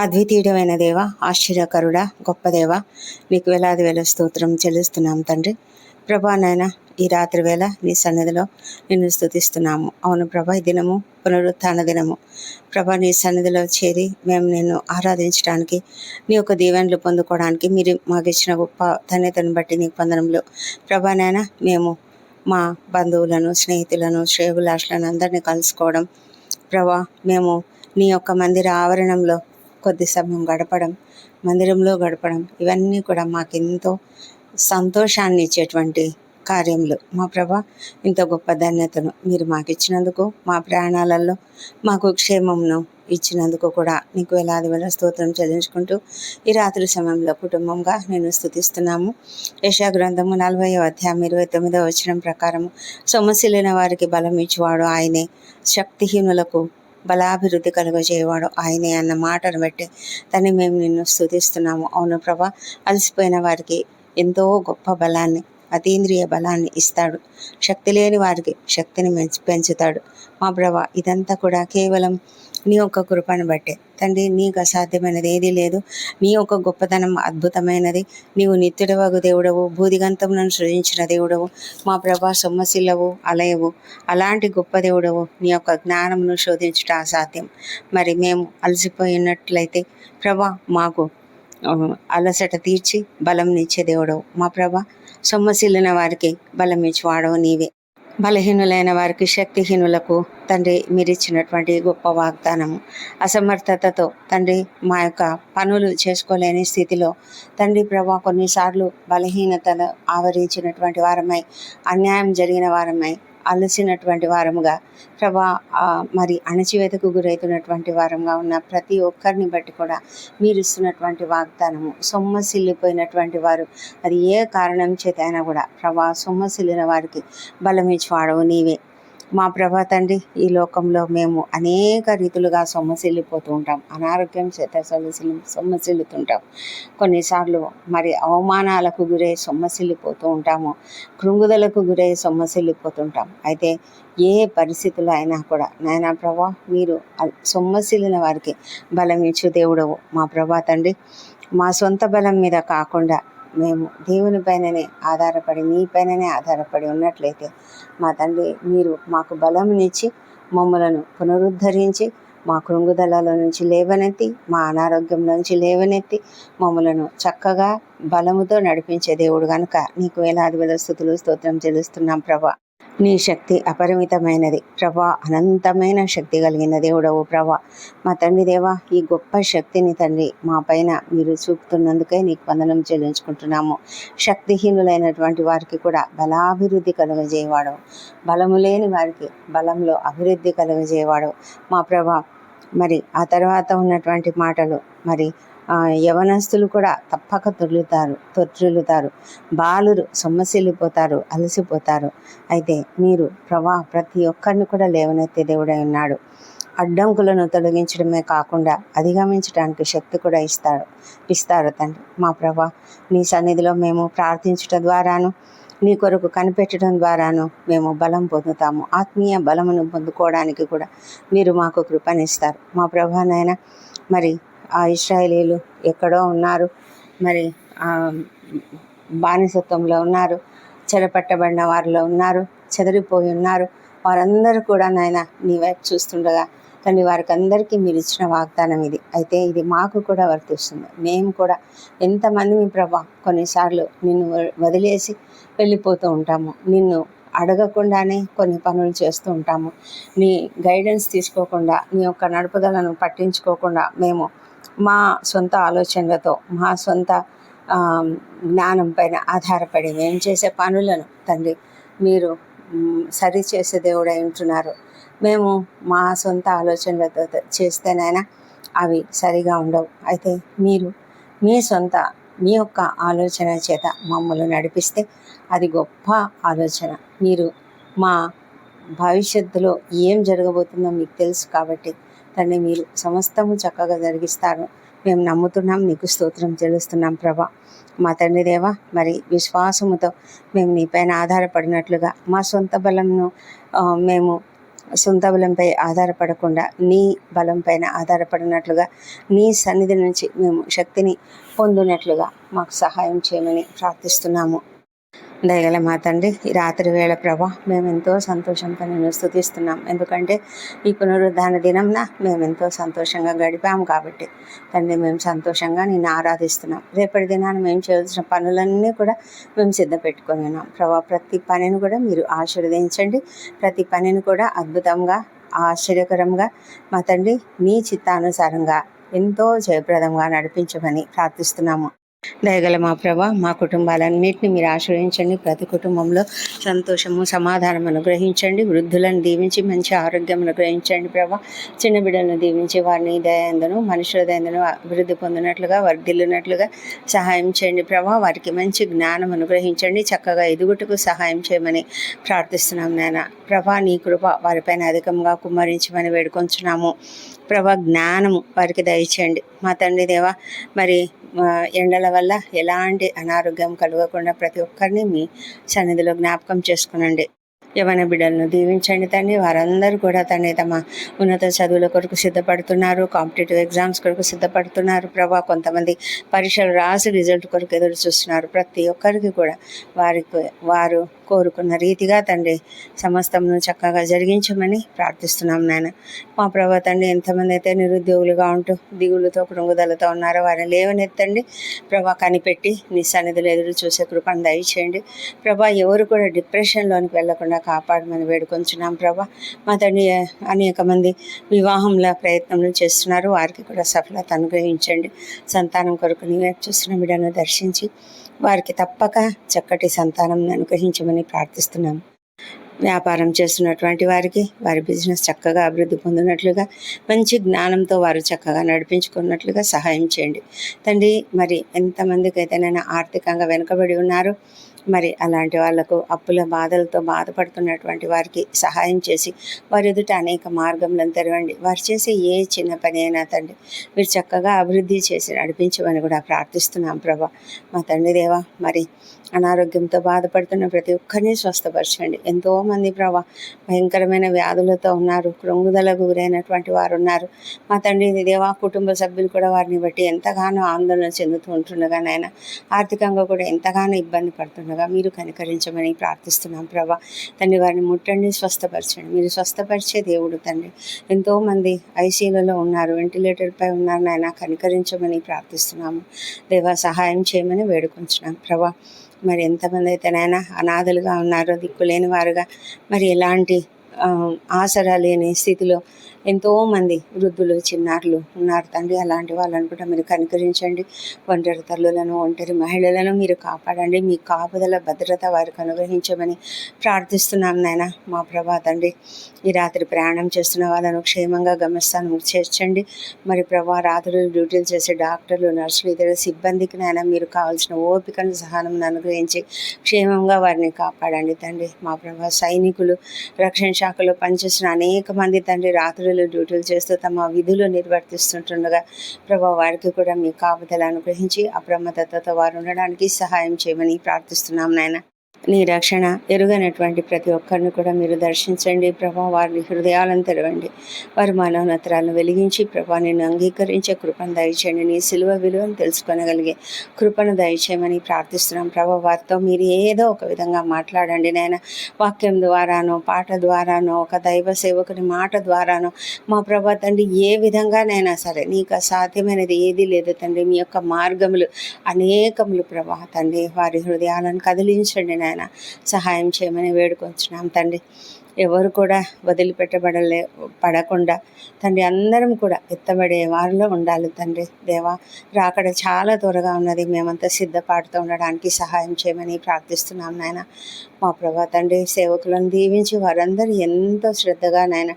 అద్వితీయుడమైన దేవ, ఆశ్చర్యకరుడా, గొప్ప దేవ, నీకు వేలాది వేల స్తోత్రం చెల్లిస్తున్నాం తండ్రి. ప్రభా నాయన, ఈ రాత్రి వేళ నీ సన్నిధిలో నిన్ను స్తుతిస్తున్నాము. అవును ప్రభా, ఈ దినము పునరుత్థాన దినము. ప్రభా, నీ సన్నిధిలో చేరి మేము నిన్ను ఆరాధించడానికి, నీ యొక్క దీవెనలు పొందుకోవడానికి మీరు మాకు ఇచ్చిన గొప్ప ధన్యతను బట్టి నీకు వందనములు. ప్రభా నాయన, మేము మా బంధువులను, స్నేహితులను, శ్రేయోభిలాషులను అందరినీ కలుసుకోవడం, ప్రభా మేము నీ యొక్క మందిర ఆవరణంలో కొద్ది సమయం గడపడం, మందిరంలో గడపడం, ఇవన్నీ కూడా మాకెంతో సంతోషాన్ని ఇచ్చేటువంటి కార్యములు. మా ప్రభా, ఇంత గొప్ప ధన్యతను మీరు మాకు ఇచ్చినందుకు, మా ప్రాణాలలో మాకు క్షేమమును ఇచ్చినందుకు కూడా నీకు వేలాది వేల స్తోత్రం చెల్లించుకుంటూ ఈ రాత్రి సమయంలో కుటుంబంగా నేను స్తుతిస్తున్నాము. యెషయా గ్రంథము 40వ అధ్యాయం 29వ వచనం ప్రకారము, సొమ్మసిల్లిన వారికి బలం ఇచ్చేవాడు ఆయనే, శక్తిహీనులకు బలాభివృద్ధి కలుగజేయవాడు ఆయనే అన్న మాటను బట్టి తను మేము నిన్ను స్తుతిస్తున్నాము. అవును ప్రభా, అలసిపోయిన వారికి ఎంతో గొప్ప బలాన్ని, అతీంద్రియ బలాన్ని ఇస్తాడు. శక్తి లేని వారికి శక్తిని పెంచుతాడు. మా ప్రభా, ఇదంతా కూడా కేవలం నీ యొక్క కృపను బట్టే తండ్రి. నీకు అసాధ్యమైనది ఏదీ లేదు. నీ యొక్క గొప్పతనం అద్భుతమైనది. నీవు నిత్యుడవగు దేవుడవు, భూదిగంతములను సృజించిన దేవుడవు. మా ప్రభా, సొమ్మసిల్లవు, అలయవు, అలాంటి గొప్ప దేవుడవు. నీ యొక్క జ్ఞానమును శోధించుట అసాధ్యం. మరి మేము అలసిపోయినట్లయితే ప్రభా, మాకు అలసట తీర్చి బలంనిచ్చే దేవుడవు. మా ప్రభా, సొమ్మసిల్లిన వారికి బలం ఇచ్చేవాడవు నీవే. బలహీనులైన వారికి, శక్తిహీనులకు తండ్రి మీరిచ్చినటువంటి గొప్ప వాగ్దానము. అసమర్థతతో తండ్రి మా యొక్క పనులు చేసుకోలేని స్థితిలో తండ్రి ప్రభా, కొన్నిసార్లు బలహీనతను ఆవరించినటువంటి వారమై, అన్యాయం జరిగిన వారమై, అలసినటువంటి వారముగా ప్రభా, మరి అణచివేతకు గురవుతున్నటువంటి వారంగా ఉన్న ప్రతి ఒక్కరిని బట్టి కూడా మీరు ఇస్తున్నటువంటి వాగ్దానము, సొమ్మసిల్లిపోయినటువంటి వారు అది ఏ కారణం చేత అయినా కూడా ప్రభా, సొమ్మసిల్లిన వారికి బలం ఇచ్చేవాడవు నీవే. మా ప్రభా తండ్రి, ఈ లోకంలో మేము అనేక రీతులుగా సొమ్మసిల్లిపోతూ ఉంటాం. అనారోగ్యం చేత సొమ్మసిల్లుతుంటాం. కొన్నిసార్లు మరి అవమానాలకు గురై సొమ్మసిల్లిపోతూ ఉంటాము. కృంగుదలకు గురై సొమ్మసిల్లిపోతుంటాం. అయితే ఏ పరిస్థితుల్లో అయినా కూడా నాయనా ప్రభా, మీరు సొమ్మసిల్లిన వారికి బలం ఇచ్చు దేవుడవు. మా ప్రభా తండ్రి, మా సొంత బలం మీద కాకుండా మేము దేవుని పైననే ఆధారపడి, నీ పైననే ఆధారపడి ఉన్నట్లయితే మా తండ్రి, మీరు మాకు బలంనిచ్చి మమ్మలను పునరుద్ధరించి మా కృంగుదలలో నుంచి లేవనెత్తి, మా అనారోగ్యం నుంచి లేవనెత్తి మమ్మలను చక్కగా బలముతో నడిపించే దేవుడు కనుక నీకు వేలాది వేల స్తుతులు స్తోత్రం చెల్లిస్తున్నాం ప్రభా. నీ శక్తి అపరిమితమైనది ప్రభా, అనంతమైన శక్తి కలిగిన దేవుడవు ప్రభా. మా తండ్రి దేవా, ఈ గొప్ప శక్తిని తండ్రి మా పైన మీరు చూపుతున్నందుకే నీకు వందనం చెల్లించుకుంటున్నాము. శక్తిహీనులైనటువంటి వారికి కూడా బలాభివృద్ధి కలుగజేయవాడు, బలము లేని వారికి బలంలో అభివృద్ధి కలుగజేయవాడు మా ప్రభా. మరి ఆ తర్వాత ఉన్నటువంటి మాటలు, మరి యవనస్తులు కూడా తప్పక తొట్టిల్లుతారు, బాలురు సొమ్మసిల్లిపోతారు, అలసిపోతారు. అయితే మీరు ప్రభా ప్రతి ఒక్కరిని కూడా లేవనెత్తే దేవుడై ఉన్నాడు. అడ్డంకులను తొలగించడమే కాకుండా అధిగమించడానికి శక్తి కూడా ఇస్తారు తండ్రి. మా ప్రభా, నీ సన్నిధిలో మేము ప్రార్థించడం ద్వారాను, నీ కొరకు కనిపెట్టడం ద్వారాను మేము బలం పొందుతాము. ఆత్మీయ బలమును పొందుకోవడానికి కూడా మీరు మాకు కృపనిస్తారు మా ప్రభా నాయన. మరి ఆ ఇశ్రాయేలీయులు ఎక్కడో ఉన్నారు, మరి బానిసత్వంలో ఉన్నారు, చెరపట్టబడిన వారిలో ఉన్నారు, చెదిరిపోయి ఉన్నారు. వారందరూ కూడా నాయన నీ వైపు చూస్తుండగా కానీ వారికి అందరికీ మీరు ఇచ్చిన వాగ్దానం ఇది. అయితే ఇది మాకు కూడా వర్తిస్తుంది. మేము కూడా ఎంతమంది మీ ప్రభా కొన్నిసార్లు నిన్ను వదిలేసి వెళ్ళిపోతూ ఉంటాము. నిన్ను అడగకుండానే కొన్ని పనులు చేస్తూ ఉంటాము. నీ గైడెన్స్ తీసుకోకుండా, నీ యొక్క నడుపుదలను పట్టించుకోకుండా మేము మా సొంత ఆలోచనలతో, మా సొంత జ్ఞానం పైన ఆధారపడి మేము చేసే పనులను తండ్రి మీరు సరిచేసే దేవుడై ఉంటున్నారు. మేము మా సొంత ఆలోచనలతో చేస్తేనైనా అవి సరిగా ఉండవు. అయితే మీరు మీ యొక్క ఆలోచన చేత మమ్మల్ని నడిపిస్తే అది గొప్ప ఆలోచన. మీరు మా భవిష్యత్తులో ఏం జరగబోతుందో మీకు తెలుసు కాబట్టి తండ్రి, మీరు సమస్తము చక్కగా జరిగిస్తారు మేము నమ్ముతున్నాం. నీకు స్తోత్రం చెల్లిస్తున్నాం ప్రభా. మా తండ్రి దేవా, మరి విశ్వాసముతో మేము నీపైన ఆధారపడినట్లుగా మా సొంత బలంను మేము సొంత బలంపై ఆధారపడకుండా నీ బలం పైన ఆధారపడినట్లుగా నీ సన్నిధి నుంచి మేము శక్తిని పొందినట్లుగా మాకు సహాయం చేయమని ప్రార్థిస్తున్నాము. దయగల మా తండ్రి, ఈ రాత్రి వేళ ప్రభా మేము ఎంతో సంతోషంతో నేను స్తుతిస్తున్నాం. ఎందుకంటే ఈ పునరుద్ధాన దినంన మేము ఎంతో సంతోషంగా గడిపాము కాబట్టి తండ్రి మేము సంతోషంగా నిన్ను ఆరాధిస్తున్నాం. రేపటి దినాన్ని మేము చేయాల్సిన పనులన్నీ కూడా మేము సిద్ధపెట్టుకొని ఉన్నాం ప్రభా. ప్రతి పనిని కూడా మీరు ఆశీర్వదించండి. ప్రతి పనిని కూడా అద్భుతంగా ఆశ్చర్యకరంగా మా తండ్రి నీ చిత్తానుసారంగా ఎంతో జయప్రదంగా నడిపించమని ప్రార్థిస్తున్నాము. దయగల మా ప్రభా, మా కుటుంబాలన్నింటినీ మీరు ఆశ్రయించండి. ప్రతి కుటుంబంలో సంతోషము సమాధానం అనుగ్రహించండి. వృద్ధులను దీవించి మంచి ఆరోగ్యం అనుగ్రహించండి ప్రభా. చిన్న బిడ్డలను దీవించి వారిని దయందును మనుషుల దయందును అభివృద్ధి పొందినట్లుగా వర్ధిల్లినట్లుగా సహాయం చేయండి ప్రభా. వారికి మంచి జ్ఞానం అనుగ్రహించండి. చక్కగా ఎదుగుటకు సహాయం చేయమని ప్రార్థిస్తున్నాం నాయన ప్రభా. నీ కృప వారిపైన అధికంగా కుమ్మరించమని వేడుకొంచున్నాము ప్రభా. జ్ఞానము వారికి దయచేయండి మా తండ్రి దేవా. మరి ఎండల వల్ల ఎలాంటి అనారోగ్యం కలగకుండా ప్రతి ఒక్కరిని మీ సన్నిధిలో జ్ఞాపకం చేసుకునండి. యవన బిడ్డలను దీవించండి తండ్రి. వారందరూ కూడా తండ్రి తమ ఉన్నత చదువుల కొరకు సిద్ధపడుతున్నారు, కాంపిటేటివ్ ఎగ్జామ్స్ కొరకు సిద్ధపడుతున్నారు ప్రభా. కొంతమంది పరీక్షలు రాసి రిజల్ట్ కొరకు ఎదురు చూస్తున్నారు. ప్రతి ఒక్కరికి కూడా వారు కోరుకున్న రీతిగా తండ్రి సమస్తమును చక్కగా జరిగించమని ప్రార్థిస్తున్నాం నాయన మా ప్రభా. తండ్రి ఎంతమంది అయితే నిరుద్యోగులుగా ఉంటూ దిగులుతో కృంగుదలతో ఉన్నారో వారిని లేవనెత్తండి ప్రభా. కనిపెట్టి నీ సన్నిధిలో ఎదురు చూసే కృపను దయచేయండి ప్రభా. ఎవరు కూడా డిప్రెషన్లోనికి వెళ్లకుండా కాపాడమని వేడుకొంచున్నాం ప్రభా. మా తండ్రి అనేక మంది వివాహంలో ప్రయత్నములు చేస్తున్నారు. వారికి కూడా సఫలత అనుగ్రహించండి. సంతానం కొరకు నీవే చూస్తున్న బిడ్డను దర్శించి వారికి తప్పక చక్కటి సంతానం అనుగ్రహించమని ప్రార్థిస్తున్నాం. వ్యాపారం చేస్తున్నటువంటి వారికి వారి బిజినెస్ చక్కగా అభివృద్ధి పొందినట్లుగా మంచి జ్ఞానంతో వారు చక్కగా నడిపించుకున్నట్లుగా సహాయం చేయండి తండ్రి. మరి ఎంతమందికి అయితేనైనా ఆర్థికంగా వెనుకబడి ఉన్నారు, మరి అలాంటి వాళ్లకు అప్పుల బాధలతో బాధపడుతున్నటువంటి వారికి సహాయం చేసి వారి ఎదుట అనేక మార్గంలను తెరవండి. వారు చేసే ఏ చిన్న పని అయినా తండ్రి మీరు చక్కగా అభివృద్ధి చేసి నడిపించమని కూడా ప్రార్థిస్తున్నాం ప్రభా. మా తండ్రి దేవా, మరి అనారోగ్యంతో బాధపడుతున్న ప్రతి ఒక్కరిని స్వస్థపరచండి. ఎంతోమంది ప్రభా భయంకరమైన వ్యాధులతో ఉన్నారు, కృంగుదలకు గురైనటువంటి వారు ఉన్నారు. మా తండ్రి దేవా, కుటుంబ సభ్యులు కూడా వారిని బట్టి ఎంతగానో ఆందోళన చెందుతూ ఉంటుండగా నాయన ఆర్థికంగా కూడా ఎంతగానో ఇబ్బంది పడుతుండగా మీరు కనికరించమని ప్రార్థిస్తున్నాం ప్రభా. తండ్రి వారిని ముట్టండి, స్వస్థపరచండి. మీరు స్వస్థపరిచే దేవుడు తండ్రి. ఎంతోమంది ఐసీయూలలో ఉన్నారు, వెంటిలేటర్పై ఉన్నారు నాయన, కనికరించమని ప్రార్థిస్తున్నాము దేవా. సహాయం చేయమని వేడుకొంచున్నాం ప్రభా. మరి ఎంతమంది అయితే నాయన అనాథలుగా ఉన్నారో, దిక్కులేని వారుగా, మరి ఎలాంటి ఆసరా లేని స్థితిలో ఎంతోమంది వృద్ధులు చిన్నారులు ఉన్నారు తండ్రి. అలాంటి వాళ్ళని కూడా మీరు కనికరించండి. ఒంటరి తల్లులను, ఒంటరి మహిళలను మీరు కాపాడండి. మీ కాపుదల భద్రత వారికి అనుగ్రహించమని ప్రార్థిస్తున్నాం నాయన మా ప్రభా. తండ్రి ఈ రాత్రి ప్రయాణం చేస్తున్న వాళ్ళను క్షేమంగా గమ్యస్థానం చేర్చండి. మరి ప్రభా, రాత్రులు డ్యూటీలు చేసే డాక్టర్లు, నర్సులు, ఇతర సిబ్బందికి నాయన మీరు కావాల్సిన ఓపికను, సహనం అనుగ్రహించి క్షేమంగా వారిని కాపాడండి తండ్రి మా ప్రభా. సైనికులు, రక్షణ శాఖలో పనిచేసిన అనేక మంది తండ్రి రాత్రులు డ్యూటీలు చేస్తూ తమ విధులు నిర్వర్తిస్తుంటుండగా ప్రభా వారికి కూడా మీ కాపుదల అనుగ్రహించి అప్రమత్తతతో వారు ఉండడానికి సహాయం చేయమని ప్రార్థిస్తున్నాం నాయన. నీ రక్షణ ఎరుగనటువంటి ప్రతి ఒక్కరిని కూడా మీరు దర్శించండి ప్రభా. వారి హృదయాలను తెరవండి. వారి మనోన్నతరాలను వెలిగించి ప్రభా నిన్ను అంగీకరించే కృపను దయచేయండి. నీ సిలువ విలువను తెలుసుకొనగలిగే కృపను దయచేయమని ప్రార్థిస్తున్నాం ప్రభా. వారితో మీరు ఏదో ఒక విధంగా మాట్లాడండి నాయన. వాక్యం ద్వారానో, పాట ద్వారానో, ఒక దైవ సేవకుని మాట ద్వారానో మా ప్రభా తండ్రి ఏ విధంగానైనా సరే నీకు అసాధ్యమైనది ఏదీ లేదు తండ్రి. మీ యొక్క మార్గములు అనేకములు ప్రభా తండ్రి. వారి హృదయాలను కదిలించండి నాయన. సహాయం చేయమని వేడుకొంచున్నాం తండ్రి. ఎవరు కూడా పడకుండా తండ్రి అందరం కూడా ఎత్తబడే వారిలో ఉండాలి తండ్రి దేవా. రాకడ చాలా త్వరగా ఉన్నది. మేమంతా సిద్ధపాటుతో ఉండడానికి సహాయం చేయమని ప్రార్థిస్తున్నాం నాయన మా ప్రభా తండ్రి. సేవకులను దీవించి వారందరూ ఎంతో శ్రద్ధగా నాయన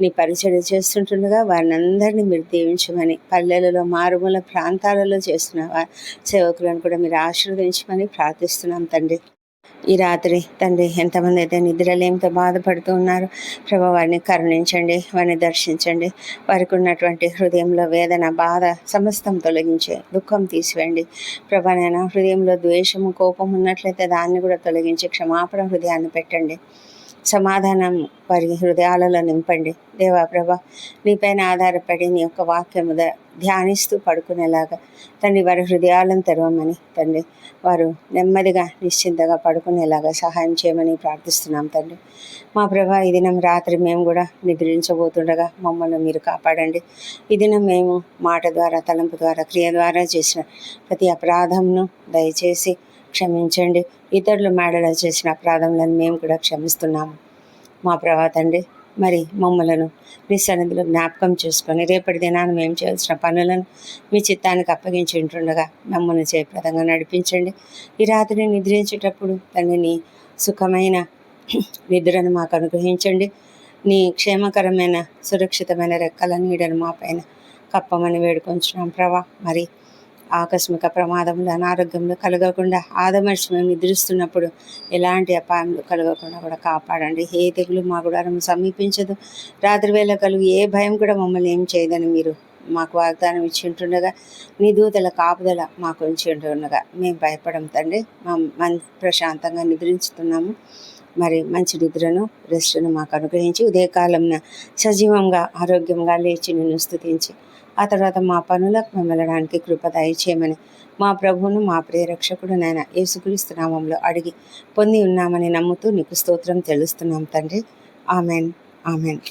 నీ పరిచర్య చేస్తుంటుండగా వారిని అందరినీ మీరు దీవించమని, పల్లెలలో మారుమూల ప్రాంతాలలో చేస్తున్న సేవకులను కూడా మీరు ఆశీర్వదించమని ప్రార్థిస్తున్నాం తండ్రి. ఈ రాత్రి తండ్రి ఎంతమంది అయితే నిద్రలేమితో బాధపడుతూ ఉన్నారు ప్రభా, వారిని కరుణించండి, వారిని దర్శించండి. వారికి ఉన్నటువంటి హృదయంలో వేదన, బాధ సమస్తం తొలగించే దుఃఖం తీసివేయండి ప్రభా. నేను హృదయంలో ద్వేషము, కోపం ఉన్నట్లయితే దాన్ని కూడా తొలగించి క్షమాపణ హృదయాన్ని పెట్టండి సమాధానం వారి హృదయాలలో నింపండి. దేవా ప్రభా, నీపైన ఆధారపడి నీ యొక్క వాక్యము ధ్యానిస్తూ పడుకునేలాగా తండ్రి వారి హృదయాలను తెరవమని తండ్రి, వారు నెమ్మదిగా నిశ్చింతగా పడుకునేలాగా సహాయం చేయమని ప్రార్థిస్తున్నాం తండ్రి. మా ప్రభా, ఈ దినం రాత్రి మేము కూడా నిద్రించబోతుండగా మమ్మల్ని మీరు కాపాడండి. ఈ దినం మేము మాట ద్వారా, తలంపు ద్వారా, క్రియ ద్వారా చేసిన ప్రతి అపరాధంను దయచేసి క్షమించండి. ఇతరులు మేడలో చేసిన అపరాధములను మేము కూడా క్షమిస్తున్నాము. మా ప్రభా తండ్రి, మరి మమ్మలను మీ సన్నిధిలో జ్ఞాపకం చేసుకొని రేపటి దినాన్ని మేము చేయాల్సిన పనులను మీ చిత్తానికి అప్పగించి ఉంటుండగా మమ్మల్ని జయప్రదంగా నడిపించండి. ఈ రాత్రి నిద్రించేటప్పుడు తండ్రి నీ సుఖమైన నిద్రను మాకు అనుగ్రహించండి. నీ క్షేమకరమైన సురక్షితమైన రెక్కల నీడను మా పైన కప్పమని వేడుకొంచున్నాం ప్రభా. మరి ఆకస్మిక ప్రమాదములు, అనారోగ్యంలో కలగకుండా ఆదమర్చి మేము నిద్రిస్తున్నప్పుడు ఎలాంటి అపాయములు కలగకుండా కూడా కాపాడండి. ఏ తెగులు మా గుడారం సమీపించదు. రాత్రి వేళ కలుగు ఏ భయం కూడా మమ్మల్ని ఏం చేయదని మీరు మాకు వాగ్దానం ఇచ్చి ఉంటుండగా, నీ దూతల కాపుదల మాకు ఉంచి ఉంటుండగా మేము భయపడం తండ్రి. ప్రశాంతంగా నిద్రించుతున్నాము. మరి మంచి నిద్రను, రెస్ట్ను మాకు అనుగ్రహించి ఉదయకాలంన సజీవంగా ఆరోగ్యంగా లేచి నిన్ను స్తుతించి ఆ తర్వాత మా పనులకు మేము వెళ్ళడానికి కృప దయచేయమని మా ప్రభువును, మా ప్రియరక్షకుడు నాయన యేసుక్రీస్తు నామంలో అడిగి పొంది ఉన్నామని నమ్ముతూ నీకు స్తోత్రం తెలుస్తున్నాం తండ్రి. Amen, amen.